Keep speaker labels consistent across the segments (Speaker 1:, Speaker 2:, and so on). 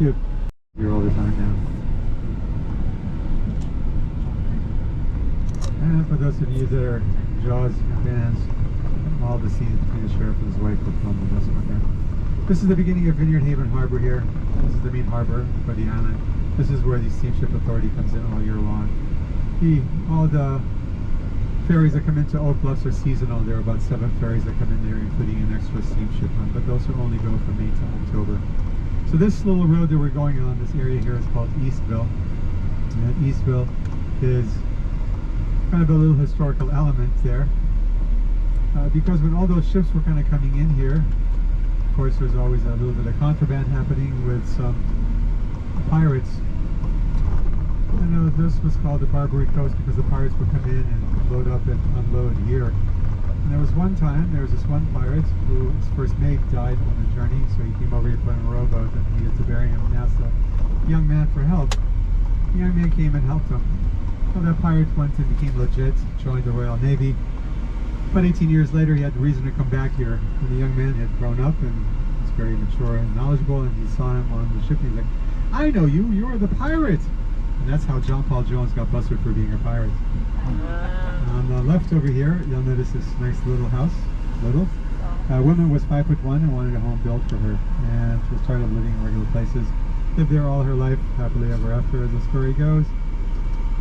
Speaker 1: you. Here all the time now. And for those of you that are Jaws fans, all the scenes between the sheriff and his wife were filmed in this one here. This is the beginning of Vineyard Haven Harbor here. This is the main harbor for the island. This is where the Steamship Authority comes in all year long. All the ferries that come into Oak Bluffs are seasonal. There are about 7 ferries that come in there, including an extra steamship one, but those will only go from May to October. So this little road that we're going on, this area here is called Eastville. And Eastville is kind of a little historical element there. Because when all those ships were kind of coming in here, of course there's always a little bit of contraband happening with some pirates. I know this was called the Barbary Coast because the pirates would come in and load up and unload here. And there was one time, there was this one pirate who his first mate died on the journey, so he came over here put in a rowboat and needed to bury him and asked the young man for help. The young man came and helped him. So that pirate went and became legit, joined the Royal Navy. About 18 years later, he had the reason to come back here. And the young man had grown up and was very mature and knowledgeable, and he saw him on the ship and he's like, I know you, you're the pirate! And that's how John Paul Jones got busted for being a pirate. On the left over here, you'll notice this nice little house. A woman was 5'1" and wanted a home built for her, and she was tired of living in regular places. Lived there all her life, happily ever after, as the story goes.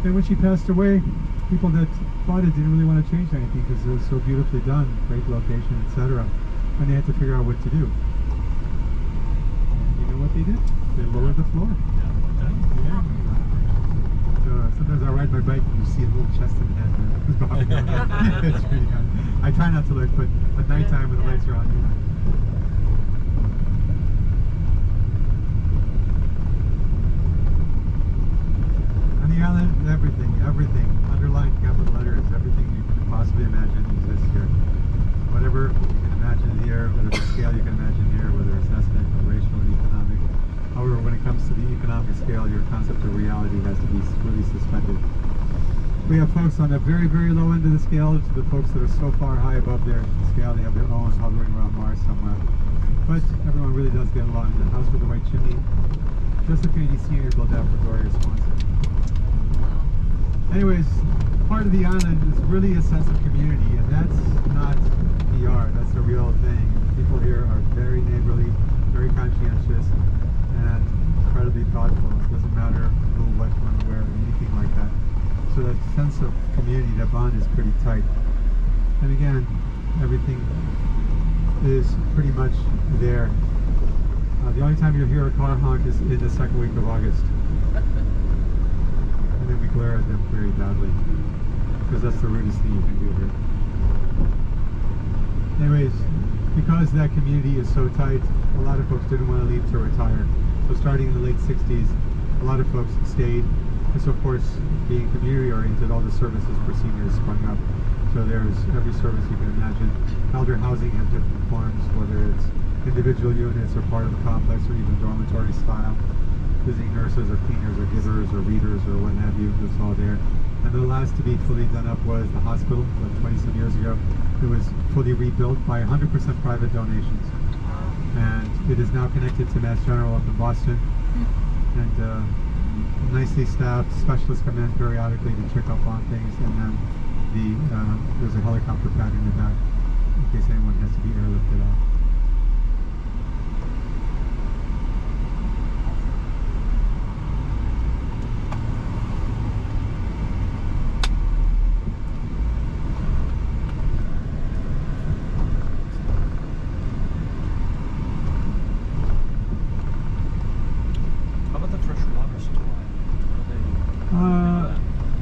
Speaker 1: And when she passed away, people that bought it didn't really want to change anything because it was so beautifully done, great location, etc. And they had to figure out what to do. And you know what they did? They lowered the floor. Yeah. So sometimes I ride my bike and you see a little chest and head bobbing around. It's pretty fun. I try not to look, but at nighttime when the lights are on, you know. On the island, everything, underlined capital letters, everything you can possibly imagine exists here. Whatever you can imagine here, whatever scale you can imagine here, whether it's ethnic or racial or economic. However, when it comes to the economic scale, your concept of reality has to be really suspended. We have folks on the very, very low end of the scale to the folks that are so far high above their scale, they have their own hovering around Mars somewhere. But everyone really does get along. The house with the white chimney, Joseph Kennedy Sr. built that for Gloria Swanson. Anyways, part of the island is really a sense of community, and that's not PR, that's a real thing. People here are very neighborly, very conscientious, and incredibly thoughtful. It doesn't matter who, what, when, where, or anything like that. So that sense of community, that bond is pretty tight. And again, everything is pretty much there. The only time you'll hear a car honk is in the second week of August. And then we glare at them very badly, because that's the rudest thing you can do here. Anyways, because that community is so tight, a lot of folks didn't want to leave to retire. So starting in the late 60s, a lot of folks stayed. And so of course, being community oriented, all the services for seniors sprung up. So there's every service you can imagine. Elder housing has different forms, whether it's individual units or part of a complex or even dormitory style. Visiting nurses or cleaners or givers or readers or what have you, it's all there. And the last to be fully done up was the hospital, about 20-some years ago. It was fully rebuilt by 100% private donations. And it is now connected to Mass General up in Boston. And nicely staffed, specialists come in periodically to check up on things, and then there's a helicopter pad in the back in case anyone has to be airlifted out.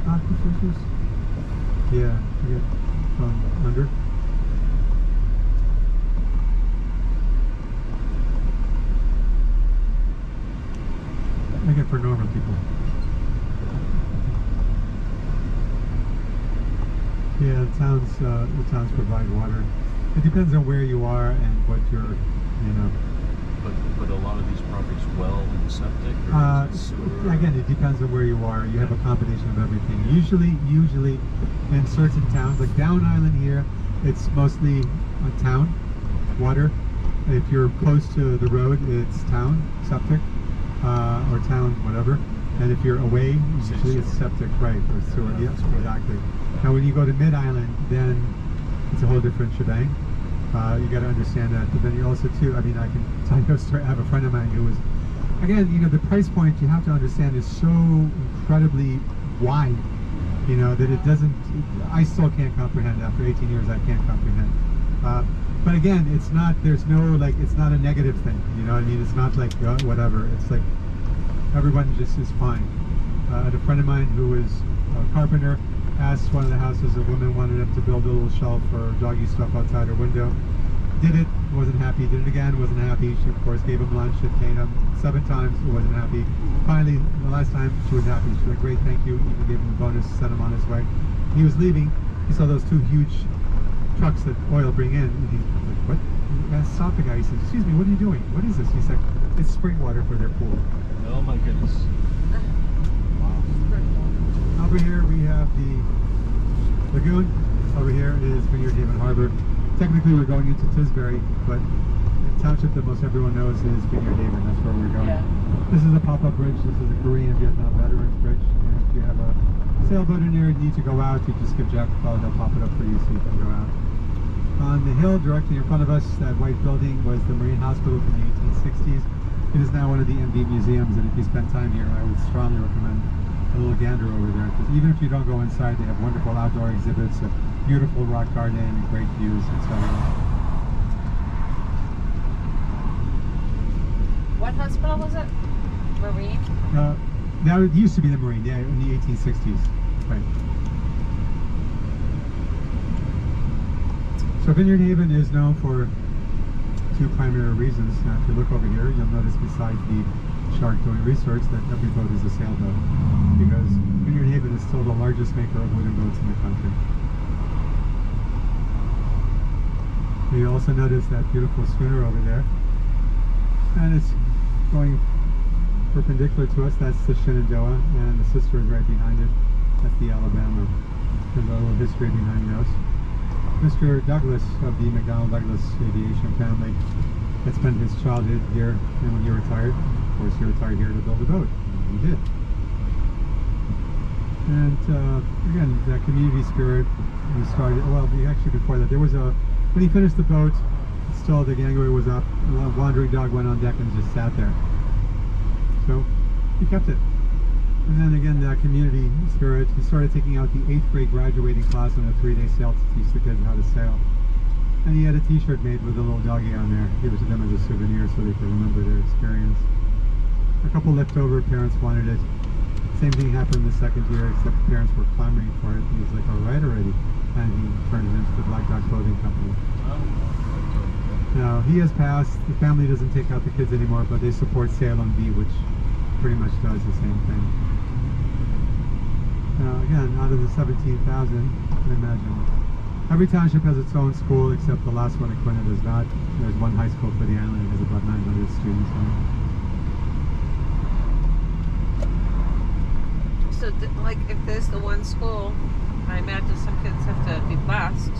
Speaker 1: Aquifishes? Yeah, I get from under. I get for normal people. Yeah, the towns provide water. It depends on where you are and what you're, you know.
Speaker 2: But a lot of these properties well and septic? Or
Speaker 1: again, it depends on where you are. You have a combination of everything. Usually in certain towns, like Down Island here, it's mostly a town water. If you're close to the road, it's town septic. or town, whatever. And if you're away, usually it's septic, right, or sewer. Yes, exactly. Now when you go to Mid-Island, then it's a whole different shebang. You got to understand that. But then you also too, I mean, I can tell you a story. I have a friend of mine who was, again, you know, the price point you have to understand is so incredibly wide, you know, that it doesn't, I still can't comprehend. After 18 years, I can't comprehend. But again, it's not, there's no, like, it's not a negative thing, you know what I mean? It's not like, whatever. It's like, everyone just is fine. I had a friend of mine who was a carpenter, asked one of the houses, a woman wanted him to build a little shelf for doggy stuff outside her window. Did it, wasn't happy. Did it again, wasn't happy. She, of course, gave him lunch and paid him 7 times, wasn't happy. Finally, the last time, she was happy. She was like, great, thank you. Even gave him a bonus, sent him on his way. He was leaving. He saw those 2 huge trucks that oil bring in. And he's like, what? He stopped the guy. He said, excuse me, what are you doing? What is this? He said, it's spring water for their pool.
Speaker 2: Oh my goodness. Wow.
Speaker 1: Over here we have the lagoon. Over here is Vineyard Haven Harbor. Technically we're going into Tisbury, but the township that most everyone knows is Vineyard Haven. That's where we're going. Yeah. This is a pop-up bridge. This is a Korean Vietnam Veterans Bridge. And if you have a sailboat in there and need to go out, you just give Jack a call. They'll pop it up for you so you can go out. On the hill directly in front of us, that white building was the Marine Hospital from the 1860s. It is now one of the MV museums, and if you spend time here, I would strongly recommend a little gander over there, because even if you don't go inside, they have wonderful outdoor exhibits, a beautiful rock garden, and great views, etc.
Speaker 3: What hospital was it? Marine?
Speaker 1: Now it used to be the Marine, yeah, in the 1860s. Right. So Vineyard Haven is known for 2 primary reasons. Now if you look over here, you'll notice besides the shark doing research that every boat is a sailboat, because Vineyard Haven is still the largest maker of wooden boats in the country. You also notice that beautiful schooner over there, and it's going perpendicular to us. That's the Shenandoah, and the sister is right behind it. That's the Alabama. There's a little history behind those. Mr. Douglas of the McDonnell Douglas aviation family had spent his childhood here, and when he retired, of course he retired here to build a boat. And he did. And again, that community spirit, we started, well, actually before that, there was a, when he finished the boat, still the gangway was up, a wandering dog went on deck and just sat there. So he kept it. And then again, that community spirit, he started taking out the 8th grade graduating class on a 3-day sail to teach the kids how to sail. And he had a t-shirt made with a little doggy on there. Give it to them as a souvenir so they could remember their experience. A couple left over, parents wanted it. Same thing happened in the 2nd year, except parents were clamoring for it. He was like, all right already. And he turned it into the Black Dog Clothing Company. Now, he has passed. The family doesn't take out the kids anymore, but they support Salem V, which pretty much does the same thing. Now, again, out of the 17,000, you can imagine. Every township has its own school, except the last one, Aquina, does not. There's one high school for the island. It has about 900 students in it.
Speaker 3: So, like, if there's the one school, I imagine some kids have to be bused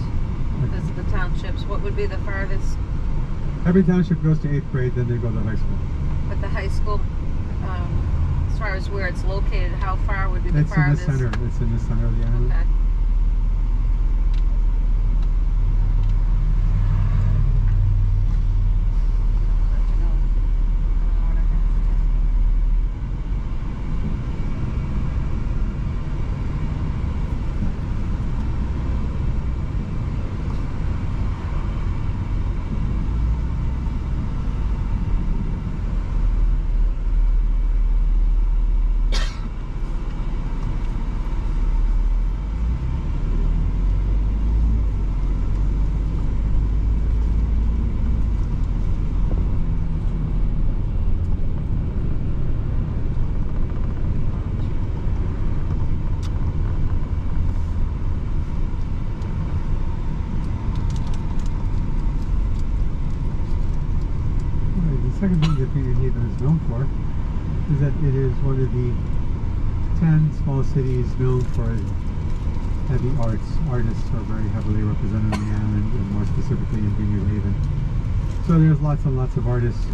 Speaker 3: because of the townships. What would be the farthest?
Speaker 1: Every township goes to 8th grade, then they go to high school.
Speaker 3: But the high school, as far as where it's located, how far would be the farthest?
Speaker 1: It's in the center. It's in the center of the island.
Speaker 3: Okay.
Speaker 1: The second thing that Vineyard Haven is known for is that it is one of the 10 small cities known for heavy arts. Artists are very heavily represented on the island, and more specifically in Vineyard Haven. So there's lots and lots of artists.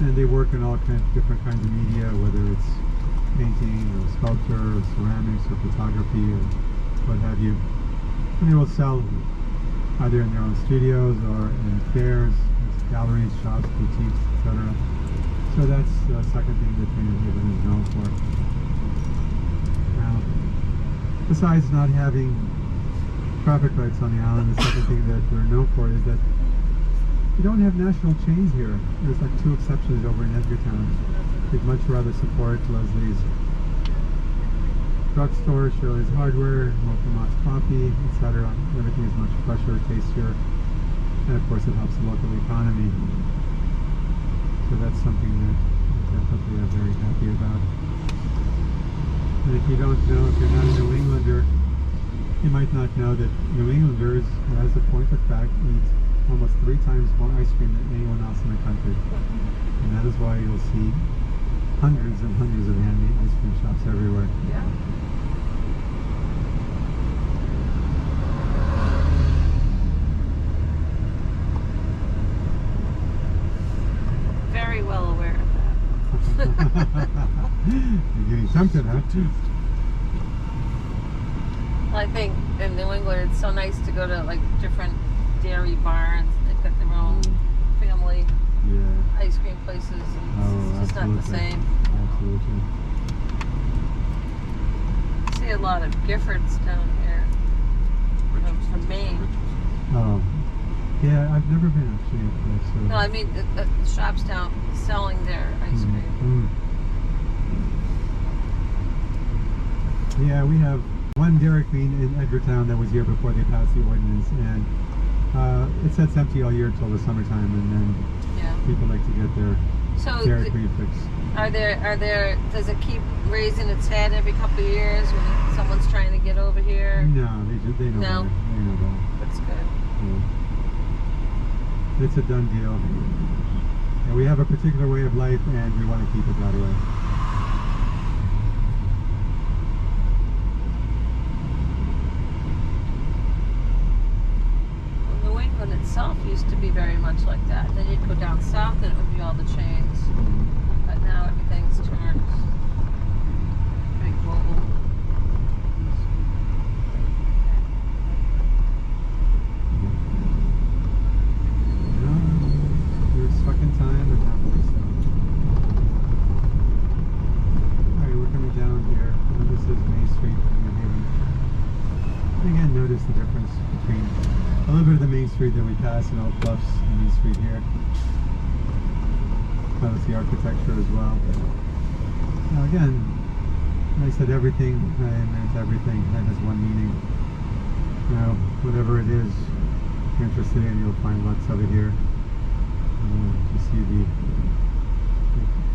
Speaker 1: And they work in all different kinds of media, whether it's painting or sculpture or ceramics or photography or what have you. And they will sell either in their own studios or in fairs, galleries, shops, boutiques, etc. So that's the second thing that Vineyard Haven is known for. Now, besides not having traffic lights on the island, the second thing that we're known for is that we don't have national chains here. There's like 2 exceptions over in Edgartown. We'd much rather support Leslie's drugstore, Shirley's Hardware, Mott's Coffee, etc. Everything is much fresher, tastier, and of course it helps the local economy. So that's something that we definitely are very happy about. And if you don't know, if you're not a New Englander, you might not know that New Englanders, as a point of fact, eat almost 3 times more ice cream than anyone else in the country. And that is why you'll see hundreds and hundreds of handmade ice cream shops everywhere.
Speaker 3: Yeah. Very well aware of that.
Speaker 1: You're getting tempted, huh?
Speaker 3: Well, I think in New England it's so nice to go to like different dairy barns. They've got their own family ice cream places, and it's just not the same.
Speaker 1: Absolutely.
Speaker 3: I see a lot of Giffords down here from Maine.
Speaker 1: Oh, yeah, I've never been actually up there. So.
Speaker 3: No, I mean the shops down selling their ice cream.
Speaker 1: Yeah, we have one Dairy Queen in Edgartown that was here before they passed the ordinance, and it sits empty all year until the summertime, and then people like to get their Dairy Queen fix.
Speaker 3: Are there? Does it keep raising its head every couple of years when someone's trying to get over here?
Speaker 1: No, they know better. They know better.
Speaker 3: That's good.
Speaker 1: Yeah. It's a done deal. And we have a particular way of life, and we want to keep it that way.
Speaker 3: New England itself used to be very much like that. Then you'd go down south and it would be all the chains. But now everything's turned very global.
Speaker 1: We're stuck in time and happily so. Alright, we're coming down here. And this is Main Street in New Haven. Again, notice the difference between a little bit of the main street that we pass in Old Bluffs and Main Street here. Notice the architecture as well. Now again, when I said everything, I meant everything. That has one meaning. Now, whatever it is you're interested in, you'll find lots of it here. You see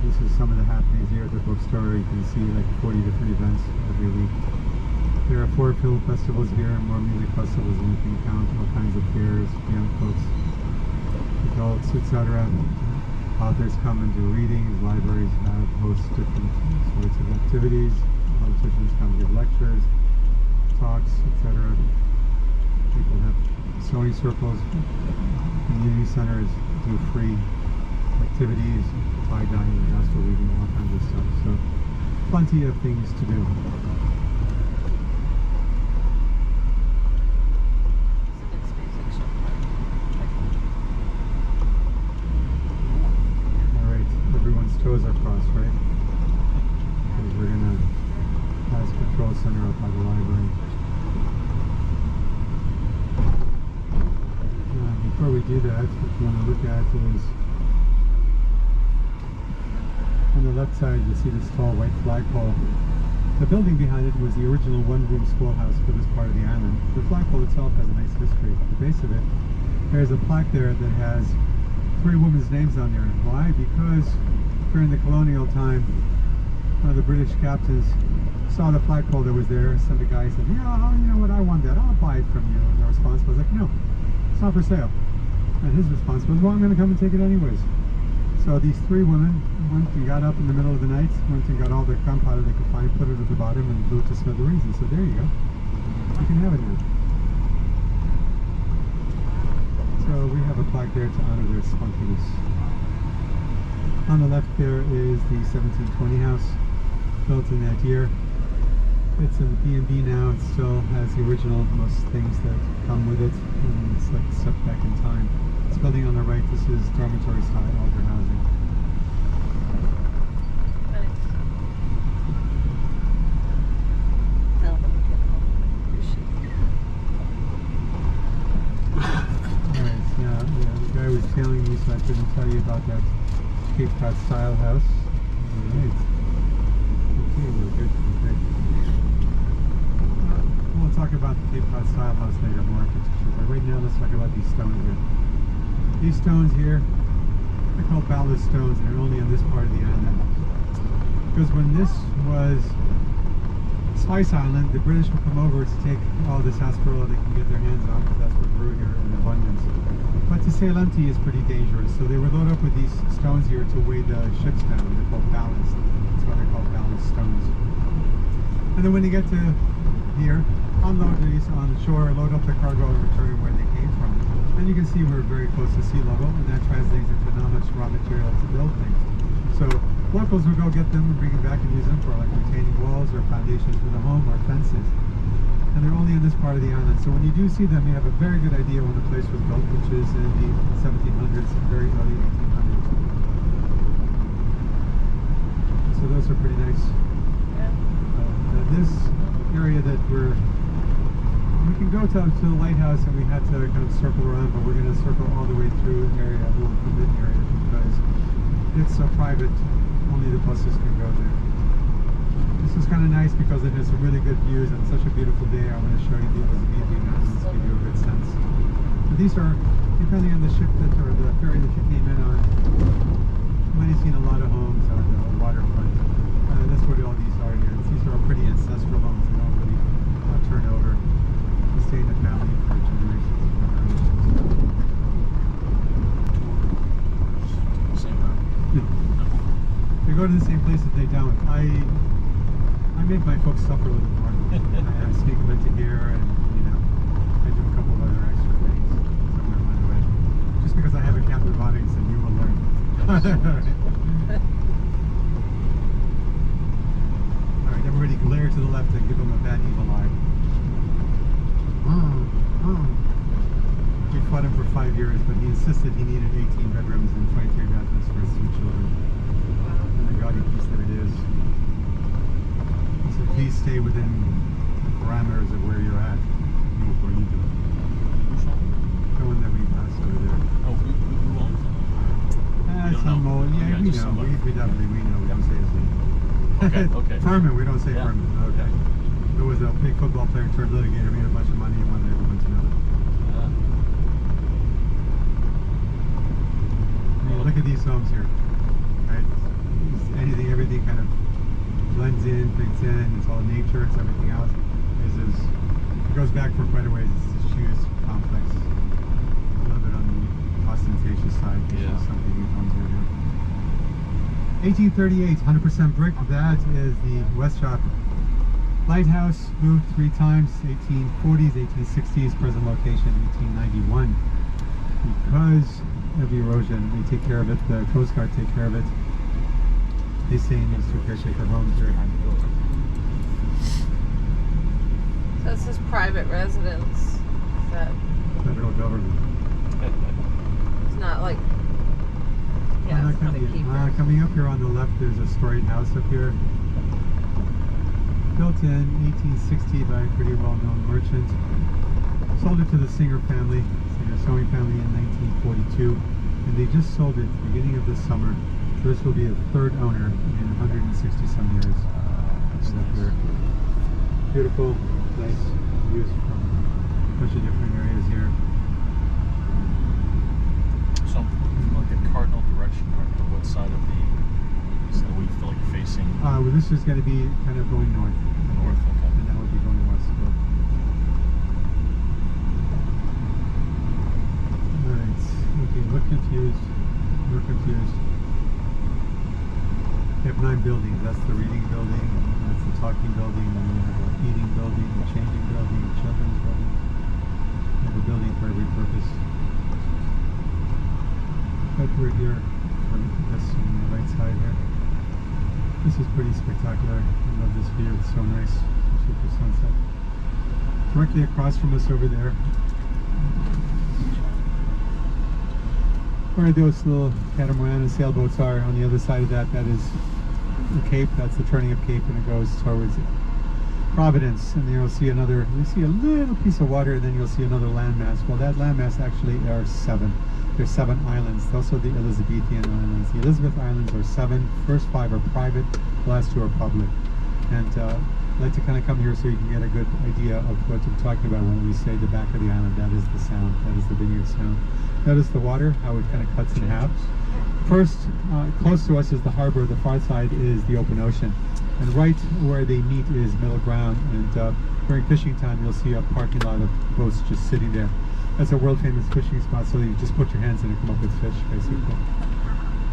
Speaker 1: this is some of the happenings here at the bookstore. You can see like 40 different events every week. There are 4 film festivals here and more music festivals than you can count, all kinds of fairs, young folks, adults, etc. Authors come and do readings, libraries host different sorts of activities, politicians come give lectures, talks, etc. People have sewing circles, community centers do free activities, tie-dyeing, industrial weaving, all kinds of stuff. So plenty of things to do. Toes are crossed, right? Because we're going to pass Control Center up by the library. Before we do that, what you want to look at is on the left side you see this tall white flagpole. The building behind it was the original one-room schoolhouse for this part of the island. The flagpole itself has a nice history. At the base of it, there's a plaque there that has 3 women's names on there. Why? Because during the colonial time, one of the British captains saw the flagpole that was there, sent a guy, said, yeah, you know what, I want that, I'll buy it from you. And the response was like, no, it's not for sale. And his response was, well, I'm going to come and take it anyways. So these 3 women went and got up in the middle of the night, went and got all the gunpowder they could find, put it at the bottom, and blew it to smithereens. And said, there you go, you can have it now. So we have a plaque there to honor their spunkiness. On the left there is the 1720 house, built in that year. It's a B&B now. It still has the original most things that come with it, and it's like a step back in time. This building on the right, this is dormitory style older housing. Alright, yeah, the guy was telling me, so I couldn't tell you about that Cape Cod style house. Alright. Okay, we're good. We'll talk about the Cape Cod style house later, more pictures. But right now, let's talk about these stones here. These stones here, they're called ballast stones, and they're only on this part of the island. Because when this was Spice Island, the British would come over to take all this sarsaparilla they can get their hands on, because that's what grew here in abundance. But to sail empty is pretty dangerous, so they would load up with these stones here to weigh the ships down. They're called ballast. That's why they're called ballast stones. And then when they get to here, unload these on the shore, load up the cargo, and return where they came from. And you can see we're very close to sea level, and that translates into not much raw material to build things. So locals would go get them and bring them back and use them for like retaining walls or foundations for the home or fences. And they're only on this part of the island. So when you do see them, you have a very good idea when the place was built, which is in the 1700s, very early 1800s. So those are pretty nice. This area that we can go to the lighthouse, and we had to kind of circle around, but we're going to circle all the way through the area, a little forbidden area, because it's a private, only the buses can go there. This is kind of nice because it has some really good views, and such a beautiful day. I want to show you the Elizabethan mountains, give you a good sense. But these are, depending on the ship that, or the ferry that you came in on, you might have seen a lot of homes on the waterfront. That's what all these are here. These are pretty ancestral homes. They don't really turn over. They stay in the family for generations and generations.
Speaker 2: Same route.
Speaker 1: They go to the same place that they don't. I made my folks suffer a little more. I sneak them into here, and I do a couple of other extra things somewhere along the way. Just because I have a captive audience, and you will learn. Alright, everybody glare to the left and give them a bad evil eye. We fought him for 5 years, but he insisted he needed 18 bedrooms and 23 bathrooms for his 2 children. And the gaudy piece that it is. He said, please stay within the parameters of where you're at before you do it. The one that we passed over there.
Speaker 2: Oh, who owns it?
Speaker 1: Some old, yeah, we know. We definitely, we know. We don't say his name.
Speaker 2: Okay.
Speaker 1: Furman, we don't say
Speaker 2: Yeah.
Speaker 1: Furman. Okay. There was a big football player turned litigator, made a bunch of money, and wanted everyone to know it. I mean, look at these homes here, right? Everything kind of blends in, fits in. It's all nature. It's everything else. It goes back for quite a ways. It's this huge complex. A little bit on the ostentatious side.
Speaker 2: Yeah.
Speaker 1: Something new homes here now. 1838, 100% brick. That is the West Shop Lighthouse. Moved 3 times. 1840s, 1860s. Present location 1891. Because of erosion, they take care of it. The Coast Guard take care of it. They stay in these 2 caretaker homes here.
Speaker 3: So this is private residence. Is that
Speaker 1: Federal government.
Speaker 3: it's not like it's not a keeper.
Speaker 1: Coming up here on the left, there's a storied house up here. Built in 1860 by a pretty well-known merchant. Sold it to the Singer family, Singer sewing family in 1942, and they just sold it at the beginning of this summer. So this will be a 3rd owner in 160 some years. That's up here. Beautiful, nice views from a bunch of different areas here.
Speaker 2: So, like a cardinal direction, what side of the is that we feel like facing?
Speaker 1: Well, this is going to be kind of going north.
Speaker 2: North, okay.
Speaker 1: And that would be going west. Alright, okay, look confused. We're confused. We have 9 buildings. That's the reading building, that's the talking building, and then we have an eating building, a changing building, a children's building. We have a building for every purpose. But we're here. over this on the right side here. This is pretty spectacular. I love this view. It's so nice, especially for sunset. Directly across from us over there, where those little catamaran and sailboats are, on the other side of that, that is the Cape. That's the turning of Cape, and it goes towards Providence. And you'll see another, you see a little piece of water, and then you'll see another landmass. Well, that landmass actually are 7. There's 7 islands. Those are the Elizabethan Islands. The Elizabeth Islands are 7. First 5 are private. The last 2 are public. And I like to kind of come here so you can get a good idea of what I'm talking about when we say the back of the island. That is the sound. That is the Vineyard sound. Notice the water, how it kind of cuts in half. First, close to us is the harbor. The far side is the open ocean. And right where they meet is middle ground. And during fishing time, you'll see a parking lot of boats just sitting there. That's a world famous fishing spot, so you just put your hands in and come up with fish, basically.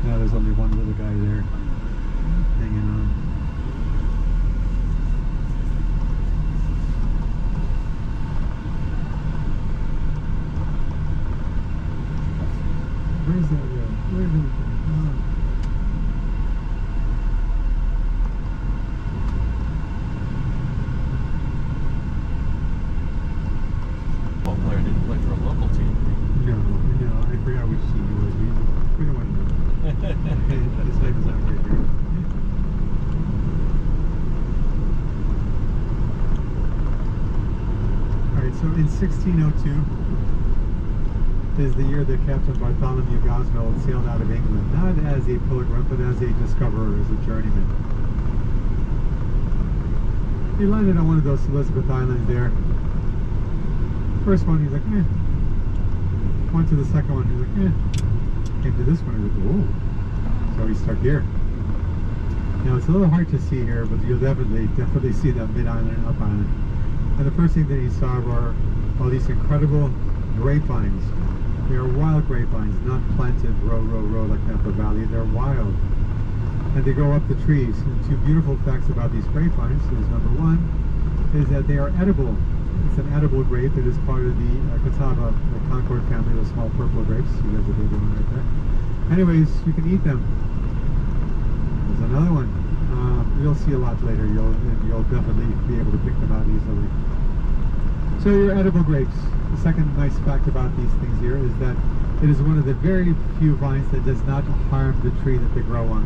Speaker 1: Now there's only one little guy there hanging on. Where's that road? Where is it?
Speaker 2: Ball player didn't play for a local team.
Speaker 1: No, I forgot which team it was. We don't want to know. His name is out right here. Alright, so in 1602 is the year that Captain Bartholomew Gosnold sailed out of England, not as a pilgrim, but as a discoverer, as a journeyman. He landed on one of those Elizabeth Islands there. First one, he's like, eh. Went to the second one, he's like, eh. Came to this one, he's like, whoa. So he stuck here. Now, it's a little hard to see here, but you'll definitely see that mid-island and up-island. And the first thing that he saw were all these incredible grapevines. They are wild grapevines, not planted row like Napa Valley. They're wild. And they go up the trees. And 2 beautiful facts about these grapevines is, number 1, is that they are edible. It's an edible grape. It is part of the Catawba, the Concord family, the small purple grapes. You guys are doing right there. Anyways, you can eat them. There's another one. You'll see a lot later. You'll definitely be able to pick them out easily. So your edible grapes. The second nice fact about these things here is that it is one of the very few vines that does not harm the tree that they grow on.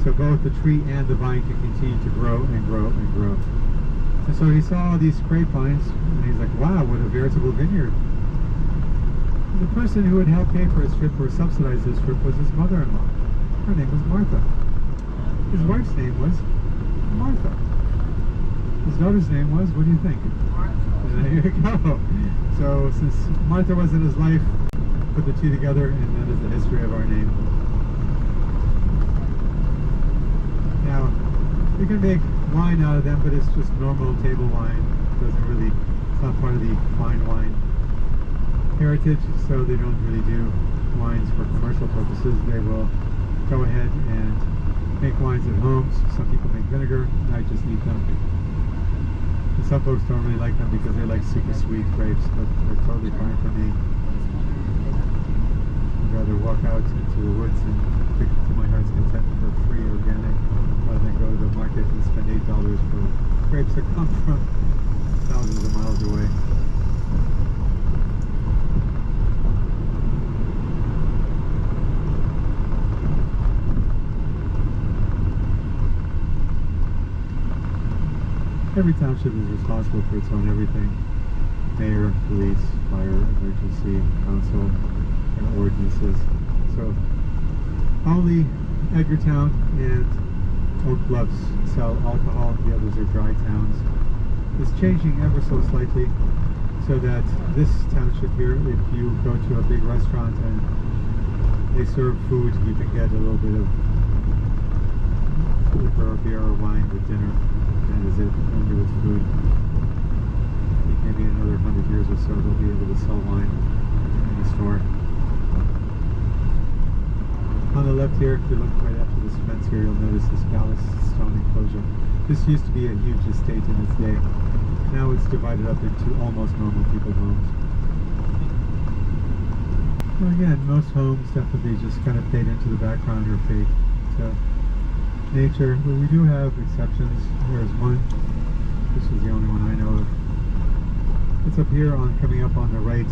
Speaker 1: So both the tree and the vine can continue to grow and grow and grow. And so he saw all these grapevines and he's like, wow, what a veritable vineyard. The person who would help pay for his trip or subsidize his trip was his mother-in-law. Her name was Martha. His wife's name was Martha. His daughter's name was, what do you think? There you go. So since Martha was in his life, put the 2 together, and that is the history of our name. Now, you can make wine out of them, but it's just normal table wine. It's not part of the fine wine heritage, so they don't really do wines for commercial purposes. They will go ahead and make wines at home. Some people make vinegar, and I just eat them. And some folks don't really like them because they like super sweet grapes, but they're totally fine for me. I'd rather walk out into the woods and pick to my heart's content for free organic rather than go to the market and spend $8 for grapes that come from thousands of miles away. Every township is responsible for its own everything. Mayor, police, fire, emergency, council, and ordinances. So only Edgartown and Oak Bluffs sell alcohol. The others are dry towns. It's changing ever so slightly so that this township here, if you go to a big restaurant and they serve food, you can get a little bit of liquor or beer or wine with dinner. That is it, only with food. I think maybe in another 100 years or so they'll be able to sell wine in the store. On the left here, if you look right after this fence here, you'll notice this palace stone enclosure. This used to be a huge estate in its day. Now it's divided up into almost normal people's homes. So again, most homes definitely just kind of fade into the background or fade to nature, but we do have exceptions. There's one. This is the only one I know of. It's up here on coming up on the right,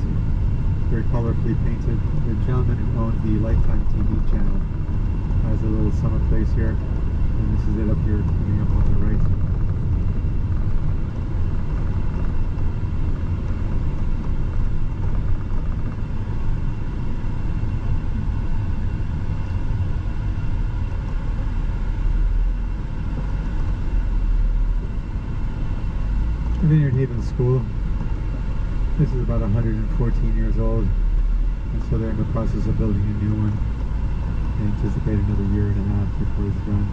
Speaker 1: very colorfully painted. The gentleman who owned the Lifetime TV channel has a little summer place here, and this is it up here coming up on the right. Vineyard Haven School. This is about 114 years old, and so they're in the process of building a new one. They anticipate another year and a half before it's done.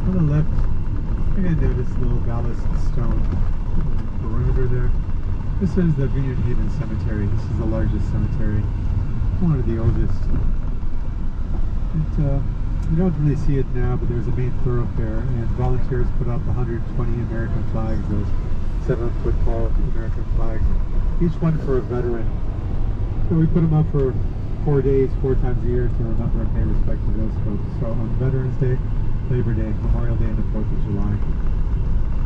Speaker 1: On the left, again, notice a little ballast stone perimeter there. This is the Vineyard Haven Cemetery. This is the largest cemetery, one of the oldest. You don't really see it now, but there's a main thoroughfare, and volunteers put up 120 American flags, those 7-foot tall American flags, each one for a veteran. So we put them up for 4 days, 4 times a year to remember and pay respect to those folks. So on Veterans Day, Labor Day, Memorial Day, and the 4th of July.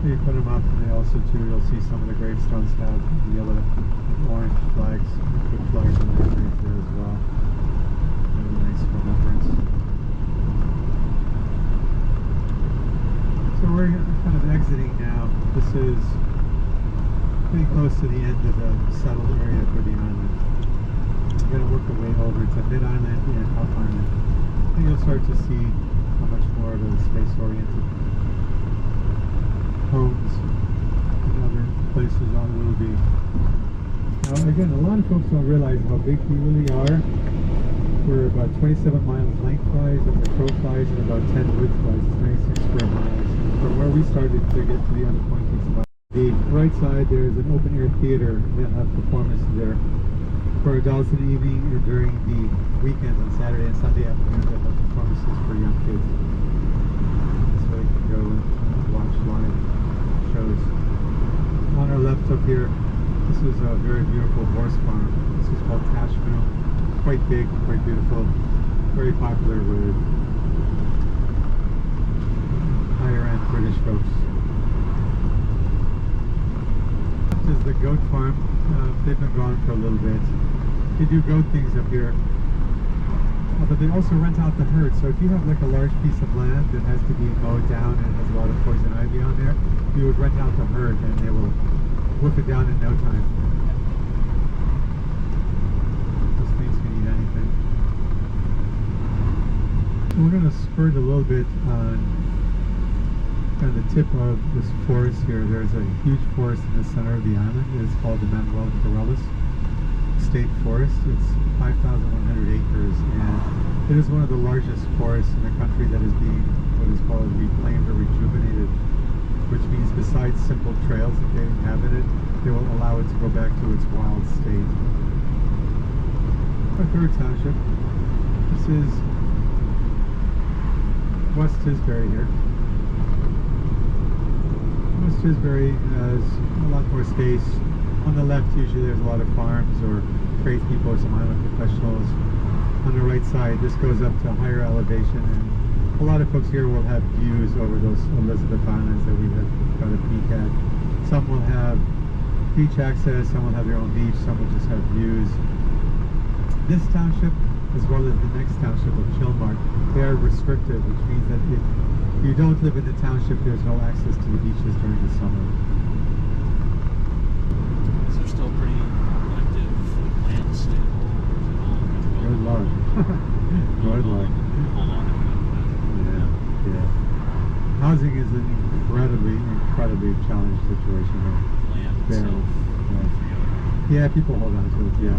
Speaker 1: You put them up, and they also too, you'll see some of the gravestones have yellow and orange flags, good flags on their graves there as well. Really nice remembrance. So we're kind of exiting now. This is pretty close to the end of the settled area for the island. We're going to work our way over to Mid-Island and Up Island. And you'll start to see how much more of a space-oriented homes and other places will be. Now again, a lot of folks don't realize how big we really are. We're about 27 miles lengthwise as the crow flies and about 10 widthwise. It's 96 square miles. From where we started to get to the other point, it's about the right side. There's an open air theater that have performances there for adults in the evening, and during the weekends on Saturday and Sunday afternoons they have performances for young kids. So you can go and watch live shows. On our left up here, this is a very beautiful horse farm. This is called Tashmill. Quite big, quite beautiful, very popular with higher-end British folks. This is the goat farm. They've been gone for a little bit. They do goat things up here, but they also rent out the herd. So if you have like a large piece of land that has to be mowed down and has a lot of poison ivy on there, you would rent out the herd and they will whip it down in no time. Those things can eat anything. So we're going to spurt a little bit on kind of the tip of this forest here. There's a huge forest in the center of the island. It's called the Manuel Corellis State Forest. It's 5,100 acres, and it is one of the largest forests in the country that is being what is called reclaimed or rejuvenated, which means besides simple trails that they inhabit it, they will allow it to go back to its wild state. Our third township. This is West Tisbury here. West Tisbury has a lot more space. On the left, usually there's a lot of farms or tradespeople or some island professionals. On the right side, this goes up to a higher elevation, and a lot of folks here will have views over those Elizabeth Islands that we have got a peek at. Some will have beach access, some will have their own beach, some will just have views. This township, as well as the next township of Chilmark, they are restrictive, which means that if you don't live in the township, there's no access to the beaches during the summer.
Speaker 2: Is there still pretty active land stable?
Speaker 1: Good luck. Good luck.
Speaker 2: Hold on to it.
Speaker 1: Yeah. Housing is an incredibly challenged situation there.
Speaker 2: Land itself.
Speaker 1: Yeah, people hold on to it. Yeah,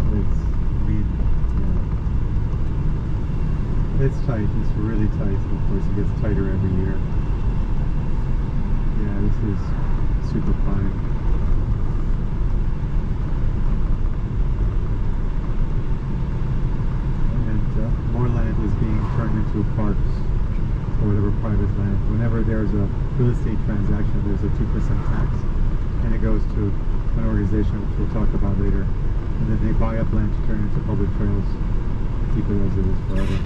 Speaker 1: it's tight. It's really tight. Of course, it gets tighter every year. Yeah, this is super prime. And more land is being turned into parks or whatever private land. Whenever there's a real estate transaction, there's a 2% tax and it goes to an organization which we'll talk about later. And then they buy up land to turn it into public trails, keep it as it is forever.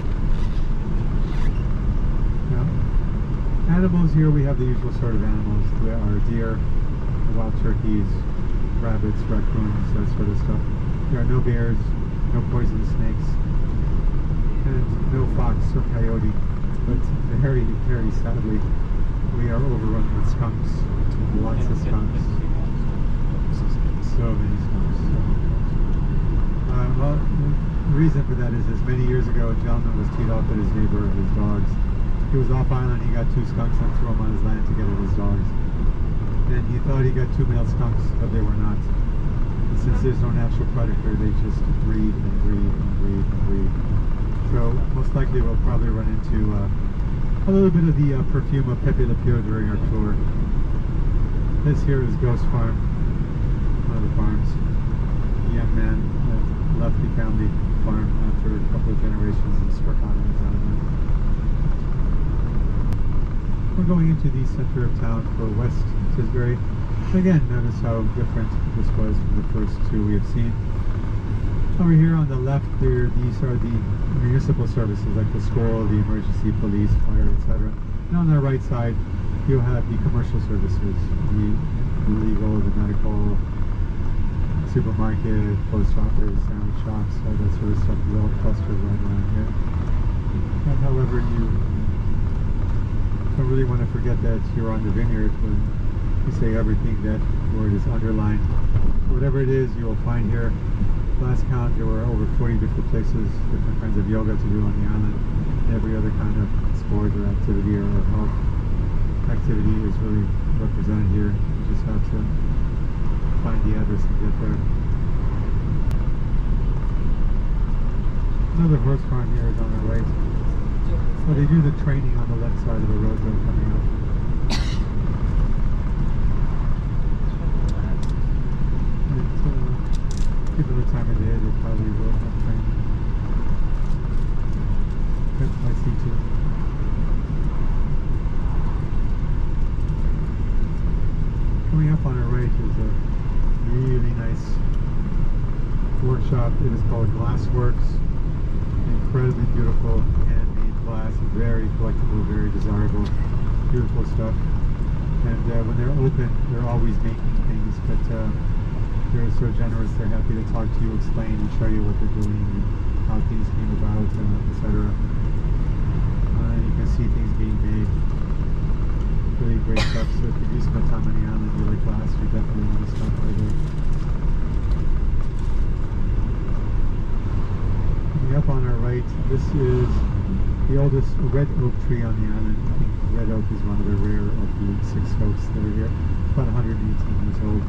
Speaker 1: Now, animals here, we have the usual sort of animals. There are deer, wild turkeys, rabbits, raccoons, that sort of stuff. There are no bears, no poisonous snakes, and no fox or coyote. But very, very sadly, we are overrun with skunks. Lots of skunks. So many skunks. Well, the reason for that is many years ago, a gentleman was teed off at his neighbor of his dogs. He was off island, he got 2 skunks and threw them on his land to get at his dogs. And he thought he got 2 male skunks, but they were not. And since there's no natural predator, they just breed and breed and breed and breed. So most likely we'll probably run into a little bit of the perfume of Pepe Le Pew during our tour. This here is Ghost Farm, one of the farms. A young man that left the family farm after a couple of generations and struck on his own. We're going into the center of town for West Tisbury. Again, notice how different this was from the first 2 we have seen. Over here on the left, these are the municipal services like the school, the emergency, police, fire, etc. And on the right side, you'll have the commercial services, the legal, the medical, supermarket, post office, sandwich shops, all that sort of stuff is all clustered right around here. And however, you don't really want to forget that you're on the Vineyard when you say everything that word is underlined. Whatever it is, you will find here. Last count, there were over 40 different places, different kinds of yoga to do on the island. Every other kind of sport or activity or health activity is really represented here. You just have to find the address and get there. Another horse farm here is on the right. So they do the training on the left side of the road though coming up. Given the time of day, they probably will have training. Good, I see too. Coming up on our right is a really nice workshop. It is called Glassworks. Incredibly beautiful handmade glass, very collectible, very desirable, beautiful stuff. And when they're open, they're always making things, but they're so generous, they're happy to talk to you, explain and show you what they're doing and how things came about, etc. You can see things being made. Really great stuff. So if you do spend time on the island and you like glass, you definitely want to stop by there. Looking up on our right, this is the oldest red oak tree on the island. I think red oak is one of the rare of the 6 oaks that are here. About 118 years old.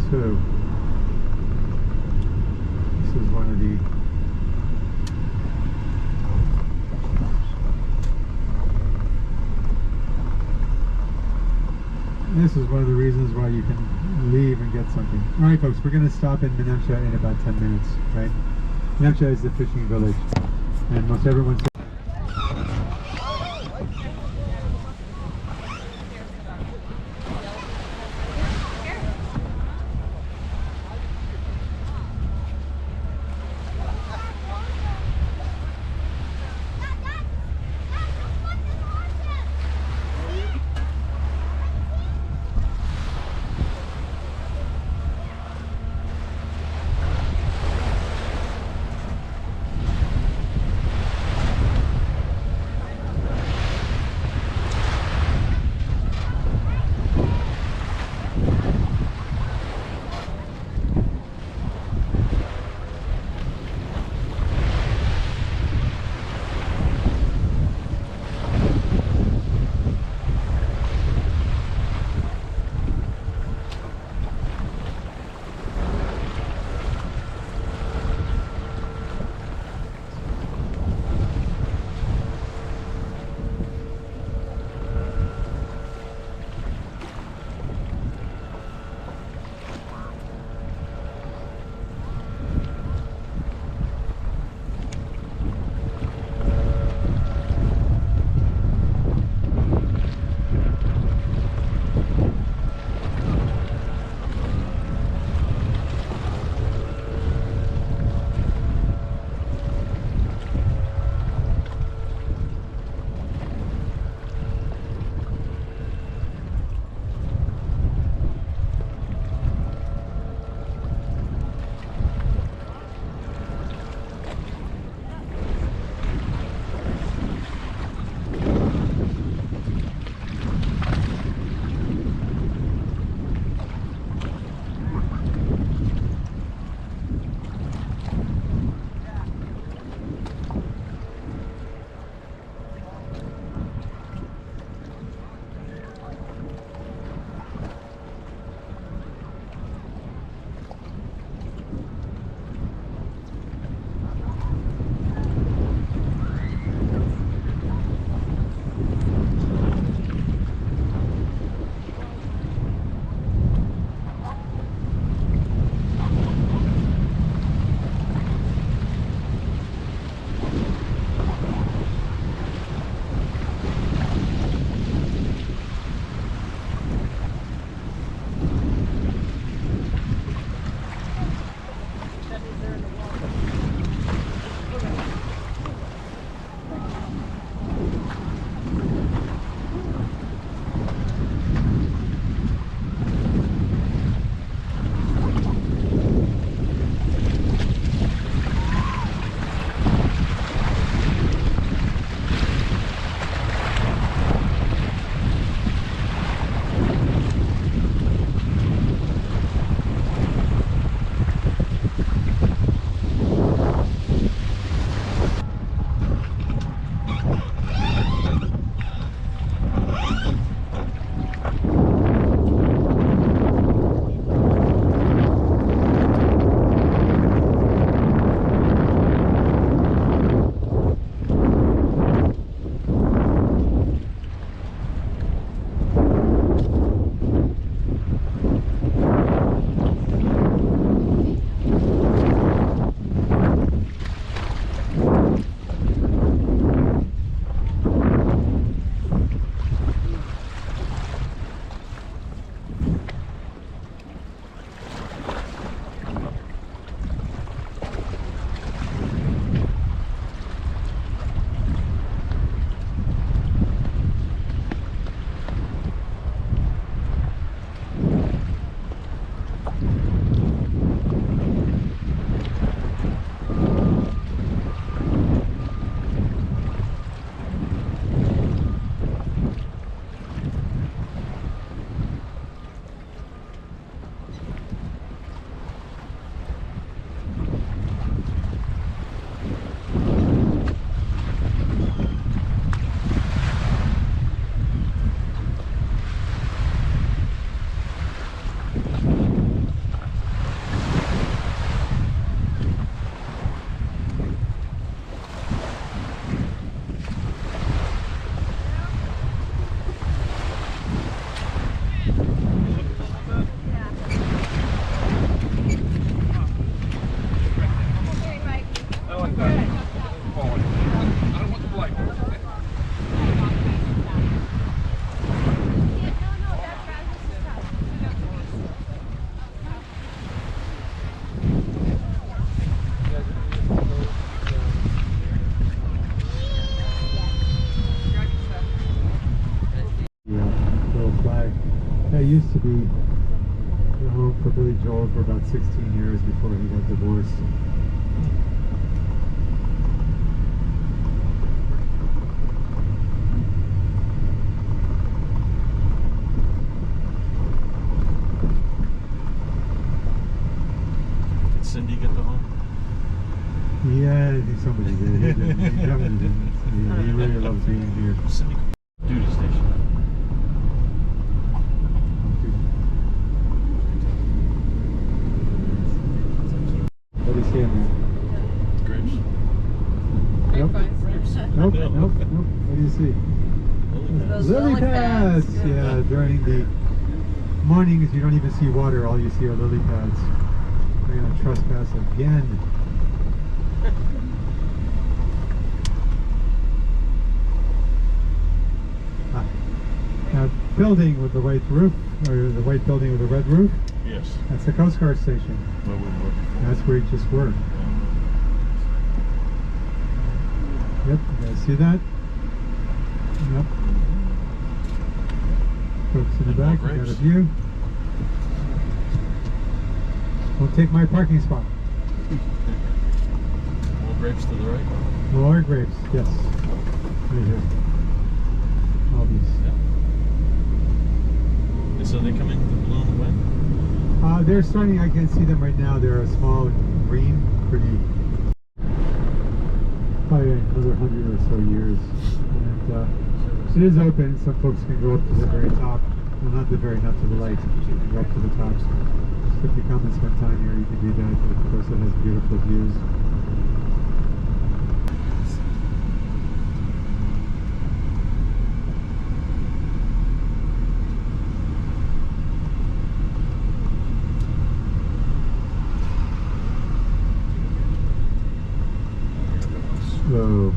Speaker 1: So, this is one of the reasons why you can leave and get something. Alright folks, we're going to stop in Menemsha in about 10 minutes, right? Menemsha is the fishing village, and most everyone That used to be the home for Billy Joel for about 16 years before he got divorced.
Speaker 2: Did Cindy get the home?
Speaker 1: Yeah, I think somebody did. He didn't. He definitely didn't. He really loves being here.
Speaker 2: Cindy duty station.
Speaker 1: What do you see in there?
Speaker 2: Grapes.
Speaker 1: Nope.
Speaker 3: Grapevines.
Speaker 1: Nope,
Speaker 2: No.
Speaker 1: nope, nope. What do you see?
Speaker 3: Those
Speaker 1: Lily
Speaker 3: lily
Speaker 1: pads.
Speaker 3: pads,
Speaker 1: Yeah.
Speaker 3: yeah.
Speaker 1: During the mornings, you don't even see water. All you see are lily pads. We're gonna trespass again. Now, building with the white roof, or the white building with the red roof,
Speaker 2: Yes.
Speaker 1: that's the Coast Guard station.
Speaker 2: Where we were before.
Speaker 1: That's where you just were. Yep, you guys see that? Yep. Folks in the
Speaker 2: And more
Speaker 1: back, you got a
Speaker 2: grapes.
Speaker 1: view. Don't take my parking spot.
Speaker 2: More grapes to the right.
Speaker 1: More grapes, yes. Right here. All these.
Speaker 2: Yeah. And so they come into bloom when?
Speaker 1: They're starting, I can't see them right now. They're a small green, pretty, probably another 100 or so years. And it is open. Some folks can go up to the very top. Well, not to the light. You can go up to the top. So if you come and spend time here, you can do that. Of course, it has beautiful views. Slow.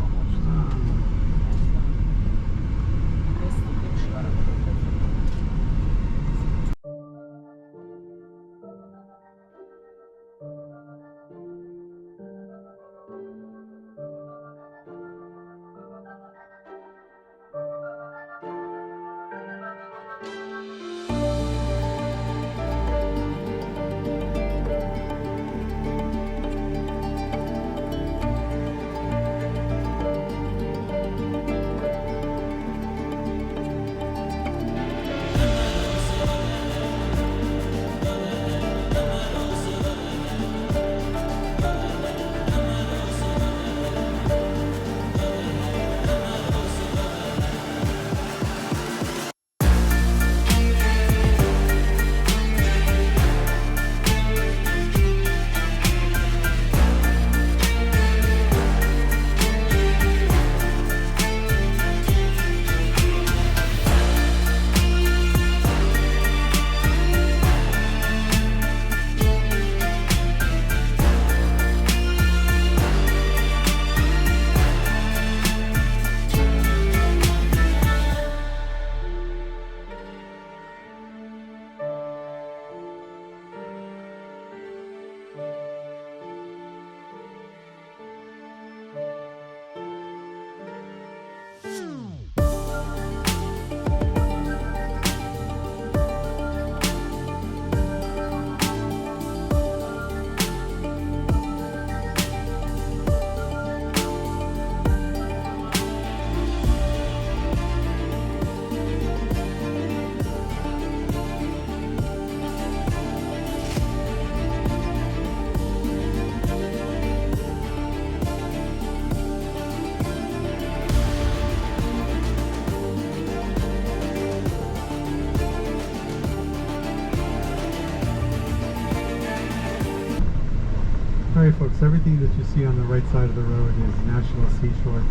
Speaker 1: Alright folks, everything that you see on the right side of the road is National Seashore,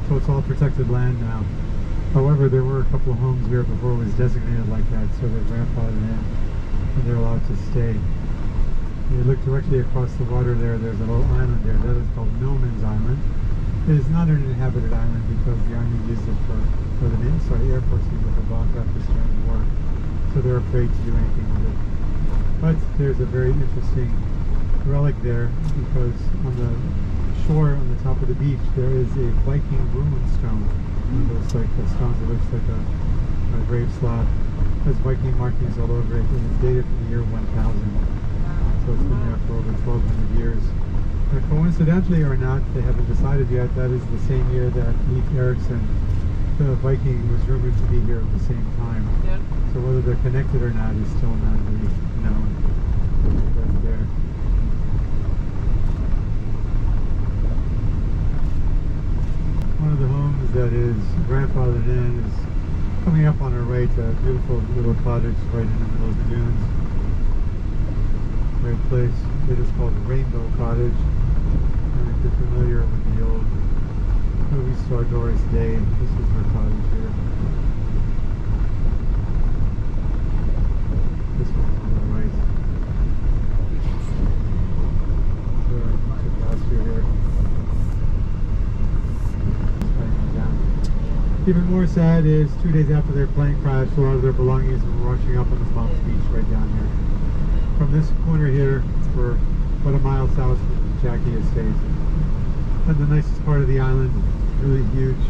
Speaker 1: so it's all protected land now. However, there were a couple of homes here before it was designated like that, so they're grandfathered in and they're allowed to stay. You look directly across the water there, there's a little island there, that is called No Man's Island. It is not an inhabited island because the Army used it for the Air Force used it for bomb practice during the war, so they're afraid to do anything with it. But there's a very interesting relic there because on the shore on the top of the beach there is a Viking rune stone. One of those like the stones that looks like a grave slot. Has Viking markings all over it, and it's dated from the year 1000. So it's been there for over 1200 years. Now, coincidentally or not, they haven't decided yet, that is the same year that Leif Erikson, the Viking, was rumored to be here at the same time.
Speaker 3: Yeah.
Speaker 1: So whether they're connected or not is still not really known. Right there. One of the homes that his grandfathered in is coming up on our right, a beautiful little cottage right in the middle of the dunes. Great place. It is called Rainbow Cottage. And if you're familiar with the old movie star Doris Day, this is her cottage here. This one's on the right. So I took pass through here. Even more sad is 2 days after their plane crash, a lot of their belongings were washing up on the Palms Beach right down here. From this corner here, we're about a mile south from the Jackie Estate. And the nicest part of the island, really huge.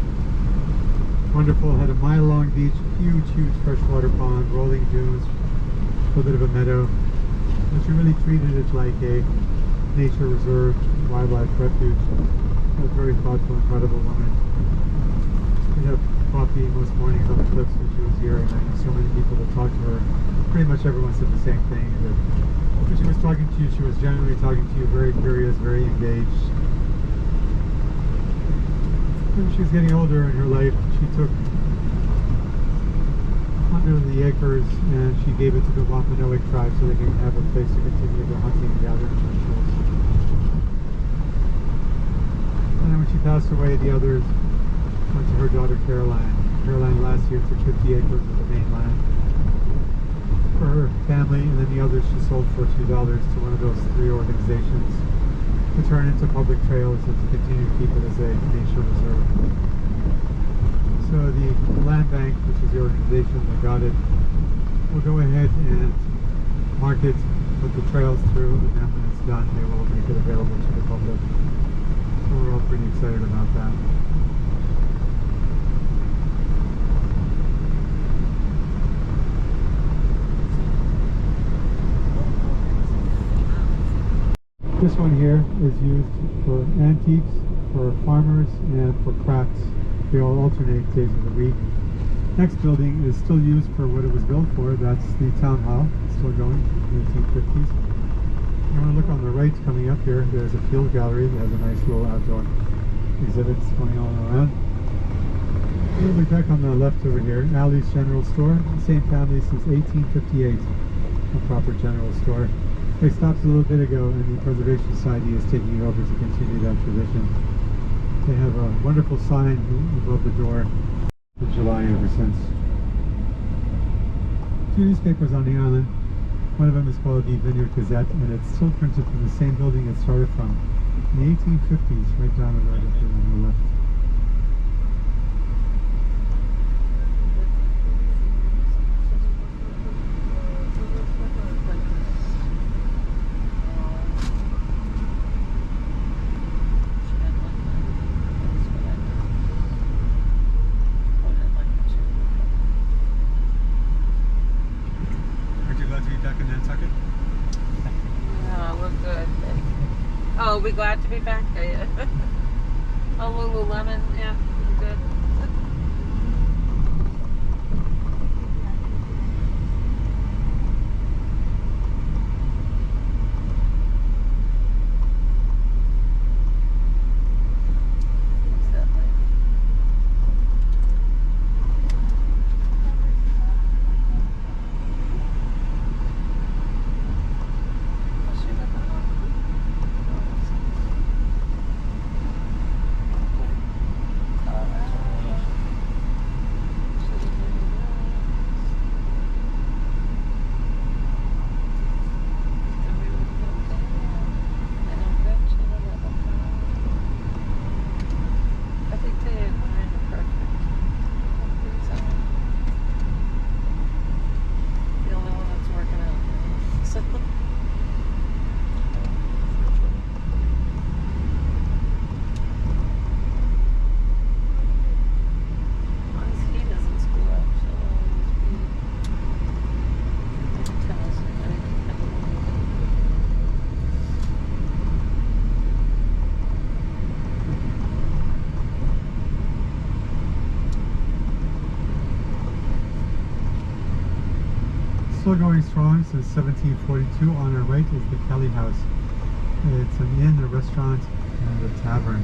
Speaker 1: Wonderful, had a mile-long beach, huge freshwater pond, rolling dunes, a little bit of a meadow. But she really treated it like a nature reserve, wildlife refuge. A very thoughtful, incredible woman. We have coffee most mornings on the cliffs when she was here, and I know so many people that talked to her. Pretty much everyone said the same thing, that when she was talking to you, she was generally talking to you very curious, very engaged. When she was getting older in her life, she took 100 of the acres and she gave it to the Wampanoag tribe so they can have a place to continue their hunting and gathering rituals. And then when she passed away, the others went to her daughter Caroline. Caroline last year took 50 acres of the mainland for her family, and then the others she sold for a few dollars to one of those 3 organizations to turn into public trails and to continue to keep it as a nature reserve. So the land bank, which is the organization that got it, will go ahead and mark it, put the trails through, and then when it's done, they will make it available to the public. So we're all pretty excited about that. This one here is used for antiques, for farmers, and for crafts. They all alternate days of the week. Next building is still used for what it was built for. That's the town hall. It's still going in the 1850s. You want to look on the right coming up here, there's a field gallery that has a nice little outdoor exhibits going all around. We'll be back on the left over here, Alley's General Store. Same family since 1858, a proper general store. They stopped a little bit ago, and the Preservation Society is taking it over to continue that tradition. They have a wonderful sign above the door for July ever since. 2 newspapers on the island. One of them is called the Vineyard Gazette, and it's still printed from the same building it started from in the 1850s, right down the road up there on the left.
Speaker 3: Oh, we're glad to be back. Yeah. Oh, Lululemon, yeah, good.
Speaker 1: still going strong since 1742. On our right is the Kelly House. It's an inn, a restaurant, and a tavern.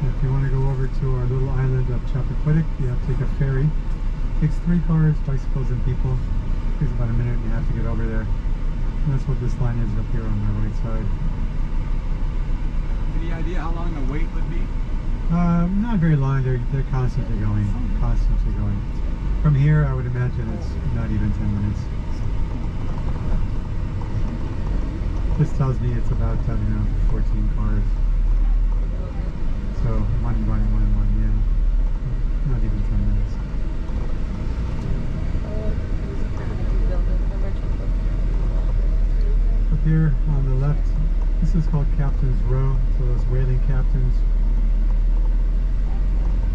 Speaker 1: If you want to go over to our little island of Chappaquiddick, you have to take a ferry. It takes 3 cars, bicycles, and people. It takes about a minute and a half to get over there. And that's what this line is up here on the right side.
Speaker 4: Any idea how long the wait would be?
Speaker 1: Not very long. They're constantly going. Constantly going. From here, I would imagine it's not even 10 minutes. This tells me it's about, I don't know, 14 cars. So, one, yeah. Not even 10 minutes. Up here on the left, this is called Captain's Row, so those whaling captains.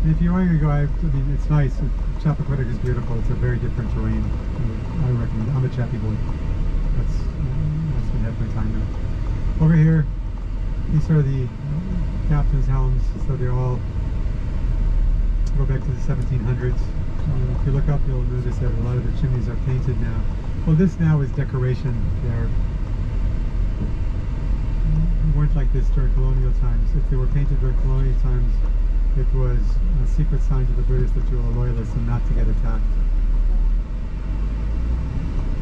Speaker 1: And if you're going to go, I mean, it's nice. Chappaquiddick is beautiful. It's a very different terrain. I recommend. I'm a Chappie boy. That's been half my time now. Over here, these are the captain's helms. So they're all go back to the 1700s. If you look up, you'll notice that a lot of the chimneys are painted now. Well, this now is decoration. They're weren't like this during colonial times. If they were painted during colonial times, it was a secret sign to the British that you were a loyalist and not to get attacked.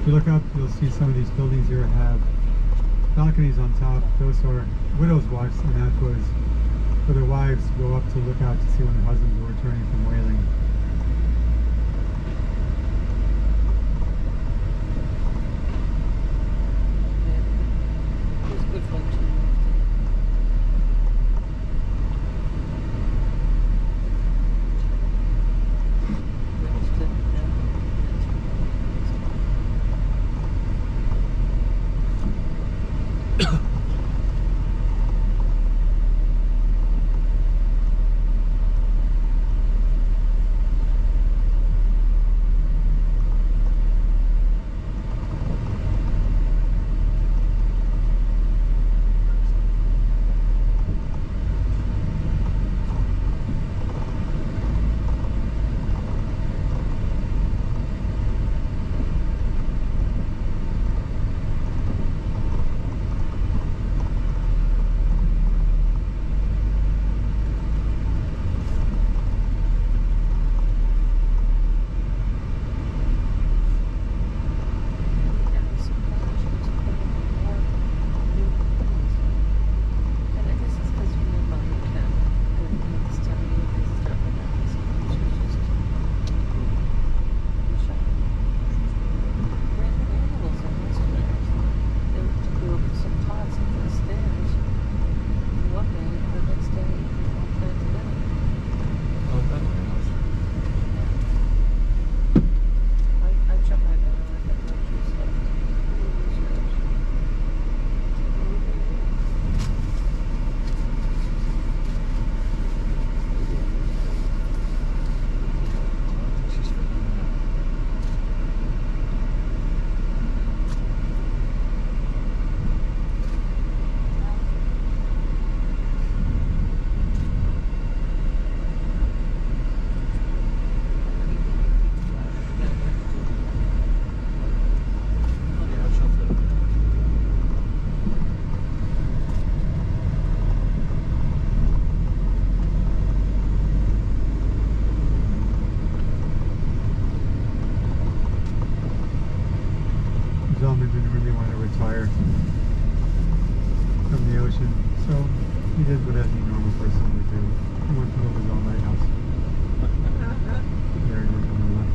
Speaker 1: If you look up, you'll see some of these buildings here have balconies on top. Those are widows' walks, and that was where their wives go up to look out to see when their husbands were returning from whaling. Gentleman didn't really want to retire from the ocean, so he did what any normal person would do. He wanted to build his own lighthouse. There it is on the left.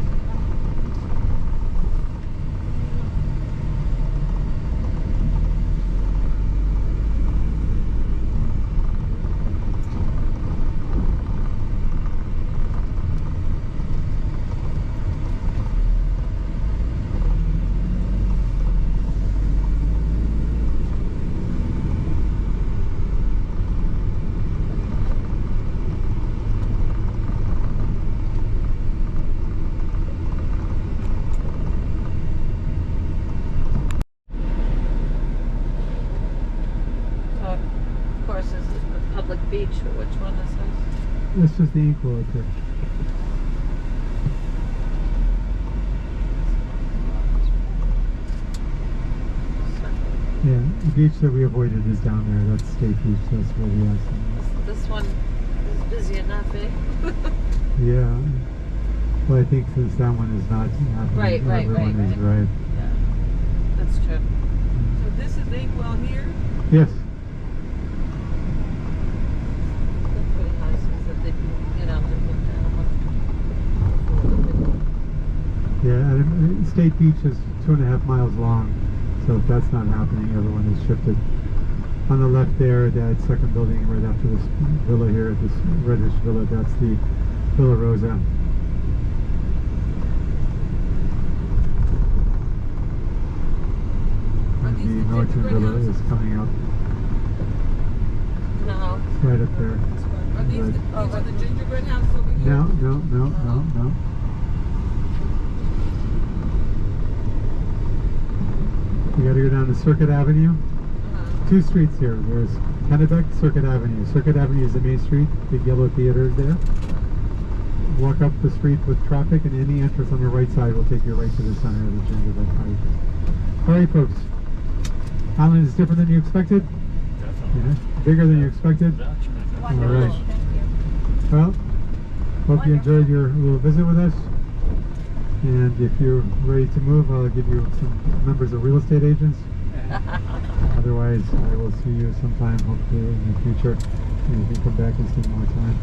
Speaker 3: one this is?
Speaker 1: This is the Inkwood here. Yeah, the beach that we avoided is down there. That's State Beach. That's where the accident
Speaker 3: This one is busy enough, eh?
Speaker 1: was. Yeah. Well, I think since that one is not happening,
Speaker 3: Right,
Speaker 1: everyone is right.
Speaker 3: Yeah, that's true.
Speaker 4: So this is Inkwell here?
Speaker 1: Yes.
Speaker 3: That's pretty nice, is that they can get out there with animals.
Speaker 1: Yeah, and State Beach is 2.5 miles long, so if that's not happening, everyone is shifted. On the left there, that second building right after this villa here, this reddish villa, that's the Villa Rosa. And the Norton Villa is coming up
Speaker 3: No.
Speaker 1: right up there.
Speaker 4: Are these
Speaker 1: Right.
Speaker 4: the gingerbread houses over here?
Speaker 1: No. You gotta go down to Circuit Avenue. Two streets here. There's Kennebec, Circuit Avenue. Circuit Avenue is the main street. Big yellow theater is there. Walk up the street with traffic, and any entrance on the right side will take you right to the center of the gingerbread house. All right, folks. Island is different than you expected.
Speaker 2: Definitely.
Speaker 1: Yeah. Bigger than you expected.
Speaker 2: That should make that
Speaker 1: All right. Well, hope you enjoyed your little visit with us. And if you're ready to move, I'll give you some members of real estate agents. Otherwise, I will see you sometime, hopefully in the future. And you can come back and spend more time.